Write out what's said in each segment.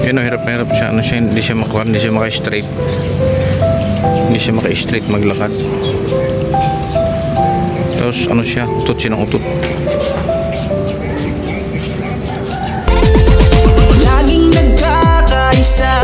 Yun, hirap na hirap siya. Ano siya, hindi siya makuha, hindi siya maka-straight. Hindi siya maka-straight maglakad. Tapos ano siya, utot siya ng utot. Laging nagkakaisa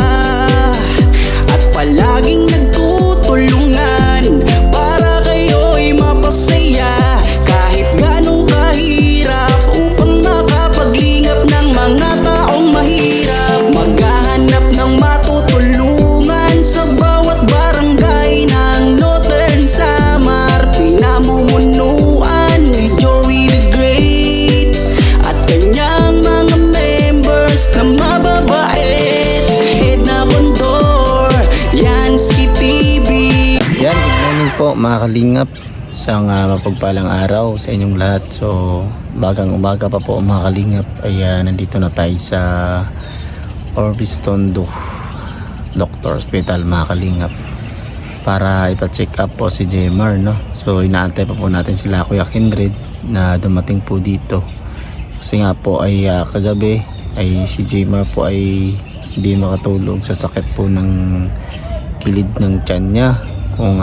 at palaging nagtutulungan para kayo'y mapasaya kahit ganong kahirap upang makapaglingap ng mga taong mahirap. Maghahanap ng matutulungan sa bawat barangay ng Northern Samar. Pinamumunuan ni Joey the Great at kanyang mga members na mababait. Head na kondor, yan si PB. Yan, good morning po mga kalingap. Isang mapagpalang araw sa inyong lahat. So, bagang umaga pa po mga kalingap ay nandito na tayo sa Orbis Tondo Doctor Hospital mga kalingap para ipa-check up po si Jemar, no? So, inaantay pa po natin sila Kuya Kindred na dumating po dito. Kasi nga po ay kagabi ay si Jemar po ay hindi makatulog sa sakit po ng kilid ng tiyan niya. Kung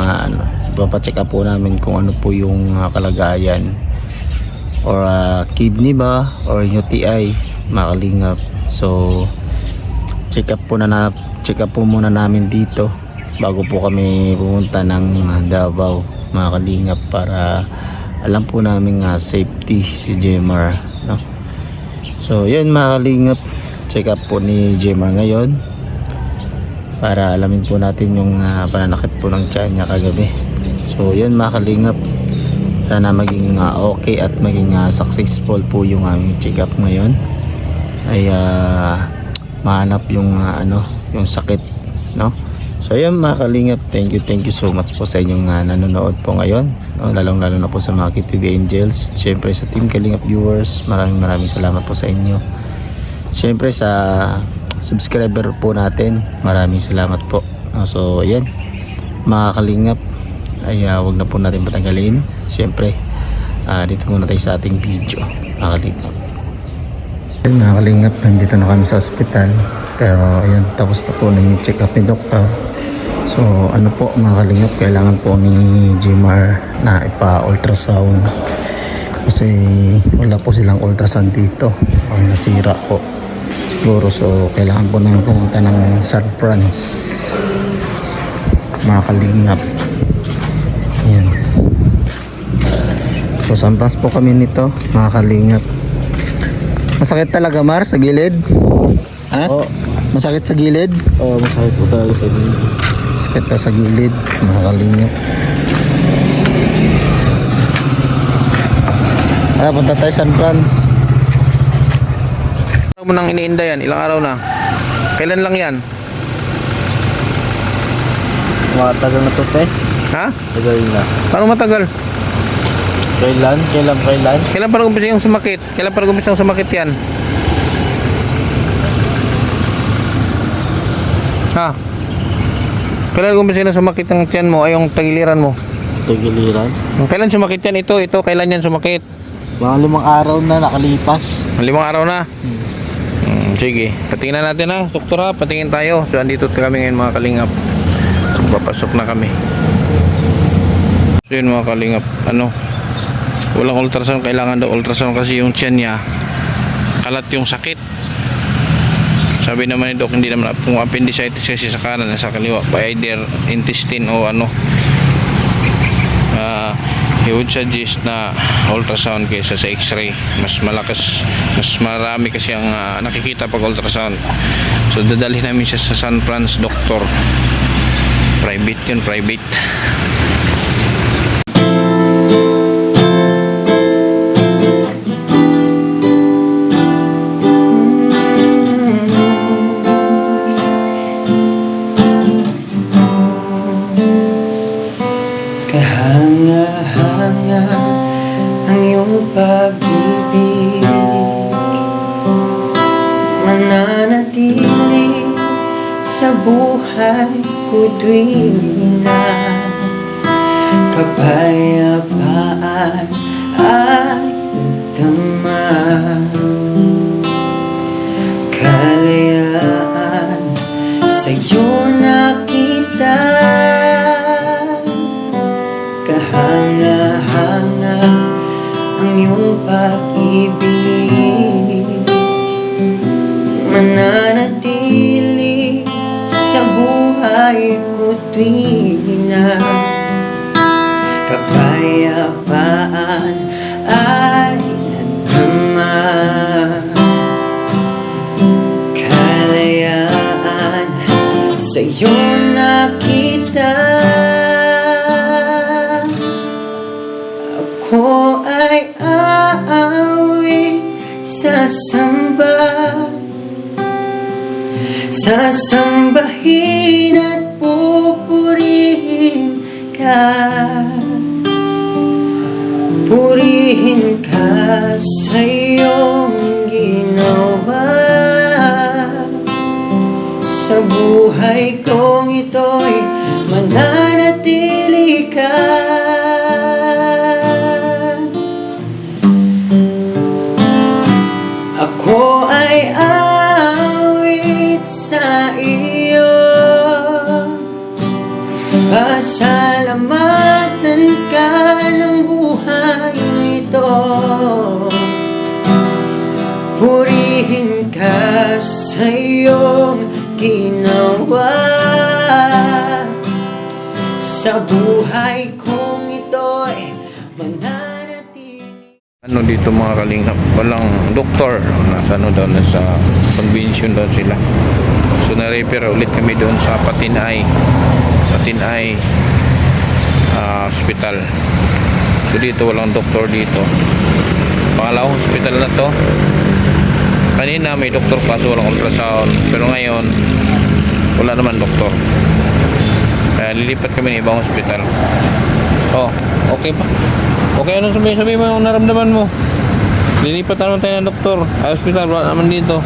ipapacheck up po namin kung ano po yung kalagayan or kidney ba or UTI mga kalingap. So check up po muna namin dito bago po kami pumunta ng Davao mga kalingap para alam po namin safety si Jemar, no? So yun mga kalingap, check up po ni Jemar ngayon para alamin po natin yung pananakit po ng tiyan niya kagabi. So yun mga kalingap, sana maging okay at maging successful po yung aming check up ngayon ay mahanap yung yung sakit, no? So yun mga kalingap, thank you so much po sa inyong nanonood po ngayon, no? Lalong lalo na po sa mga KTV Angels, syempre sa Team Kalingap viewers, maraming salamat po sa inyo. Syempre sa subscriber po natin, maraming salamat po. So ayan mga kalingap, ay wag na po natin patagalin. Syempre dito muna tayo sa ating video mga kalingap. Mga kalingap, nandito na kami sa ospital, pero ayan, tapos na po ng check up ni doktor. So ano po mga kalingap, kailangan po ni Jemar na ipa-ultrasound kasi wala po silang ultrasound dito, ang nasira po siguro. So kailangan po namin pumunta ng San Franz mga kalingap. Ayan, so San Franz po kami nito mga kalingap. Masakit talaga Mar sa gilid? Ha? Oh. Masakit sa gilid? Oo, masakit po talaga sa gilid. Sakit na sa gilid mga kalingap. Punta tayo San Franz. Ano mo nang iniinda yan? Ilang araw na? Kailan lang yan? Matagal na to, te. Ha? Tagal na. Paano matagal? Kailan? Kailan pa nag-umpisa yung sumakit? Kailan pa nag-umpisa yung sumakit yan? Ha? Kailan nag-umpisa na sumakit ang tiyan mo ay yung tagiliran mo? Tagiliran? Kailan sumakit yan? Ito, kailan yan sumakit? Mga 5 araw na nakalipas. 5 araw na? Sige, patingnan natin ha, doktor ha, patingin tayo. So andito kami ngayon mga kalingap. So papasok na kami. So yun mga kalingap, walang ultrasound, kailangan daw ultrasound kasi yung tiyan niya kalat yung sakit. Sabi naman ni Doc, hindi naman kung appendicitis kasi sa kanan, sa kaliwa, either intestine o he would suggest na ultrasound kaysa sa x-ray. Mas marami kasi ang nakikita pag ultrasound. So dadalhin namin siya sa San Franz Doctor. Private yun, private. Kahanga-hanga ang iyong pag-ibig, mananatili sa buhay ko tuwing na kapayapaan ay nagdama. Kalayaan mananatili sa buhay ko tuwing na kapayapaan ay nadama. Kalayaan sa'yo nakita. Ako ay aawi sasambahin at pupurihin ka. Purihin ka sa iyong ginawa. Sa buhay kong ito'y mananatili ka. Ako ay awit sa iyo. Pasalamatan ka ng buhay nito. Purihin ka sa iyong ginawa. Sa buhay kong ito'y mananatili. Ano dito mga kalingap, walang doktor, nasa ano daw, nasa convention daw sila, so na-repair ulit kami doon sa Patinay hospital. So dito walang doktor dito, pangalawang hospital na to. Kanina may doktor kaso walang ultrasound, pero ngayon wala naman doktor, kaya lilipat kami ng ibang hospital. Oh, okay pa. Okay, anong sabi mo yung naramdaman mo? Lilipat naman tayo ng doktor. Ay, hospital, wala naman dito.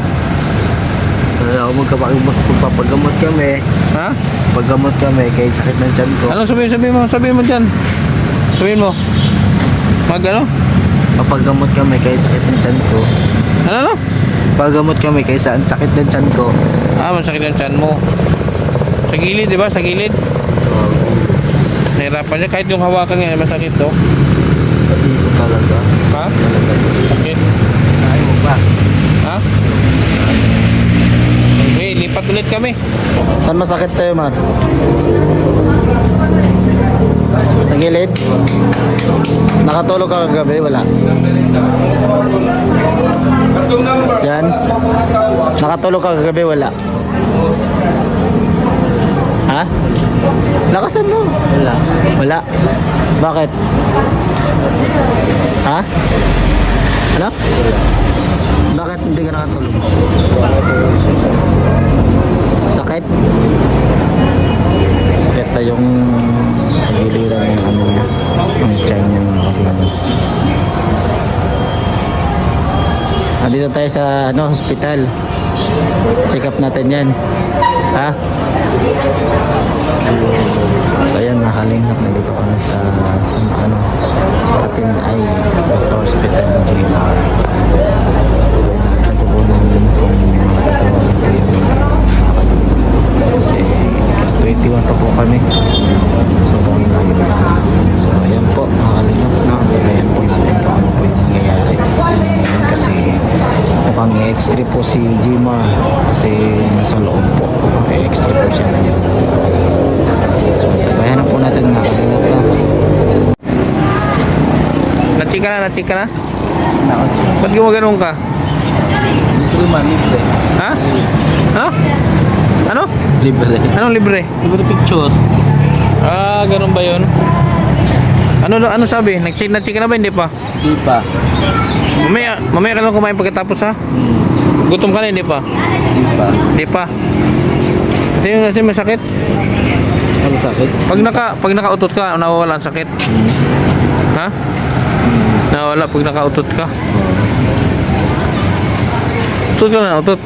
Kaya ako magpapagamot kami. Ha? Paggamot kami kay sakit ng tiyan ko. Anong sabihin mo dyan? Sabihin mo. Ano? Papagamot kami kay sakit ng tiyan ko. Ano? Paggamot kami kay sakit ng tiyan ko. Ah, masakit ang tiyan mo. Sa gilid, di ba? Sa gilid. Nahirapan niya. Kahit yung hawakan niya, masakit to. Dito talaga. Ha? Sakit. Ayaw mo ba? Ha? Okay, lipat ulit kami. Saan masakit sa'yo, Matt? Sa gilid? Nakatulog ka kagabi? Wala. Diyan? Nakatulog ka kagabi? Wala. Ha? Lakasan mo. Wala. Wala. Bakit? Ha? Ano? Bakit hindi ka nakatulog? Sakit? Sakit pa yung giliran ng ano niya. Ang tiyan niya mga kapatid. Nandito tayo sa hospital. Check up natin yan. Ha? So ayan mga kalingap, nandito kami sa Patinay Hospital ng Giliman. Nagpupunan din kung katawan ko yung kasi 21 pa po kami. So kung so ayan po mga kalingap, ayan po natin kung ano po yung nangyayari kasi mukhang i-extra po si Jima kasi nasa loob po i-extra po siya ngayon. Bayanan po natin na kalingap na. Na-check ka na? Ba't gumaganoon ka? Libre. Ha? Ha? Ano? Libre. Anong libre? Libre picture. Ah, ganun ba yun? Ano sabi? Na-check ka na ba? Hindi pa? Di pa. Mamaya ka lang kumain pagkatapos ha? Gutom ka na, hindi pa? Di pa. Hindi pa. Ito yung kasi masakit. Ano sakit? Pag nakautot ka, nawawala ang sakit. Ha? Nawawala pag nakautot ka. Utot ka na, utot.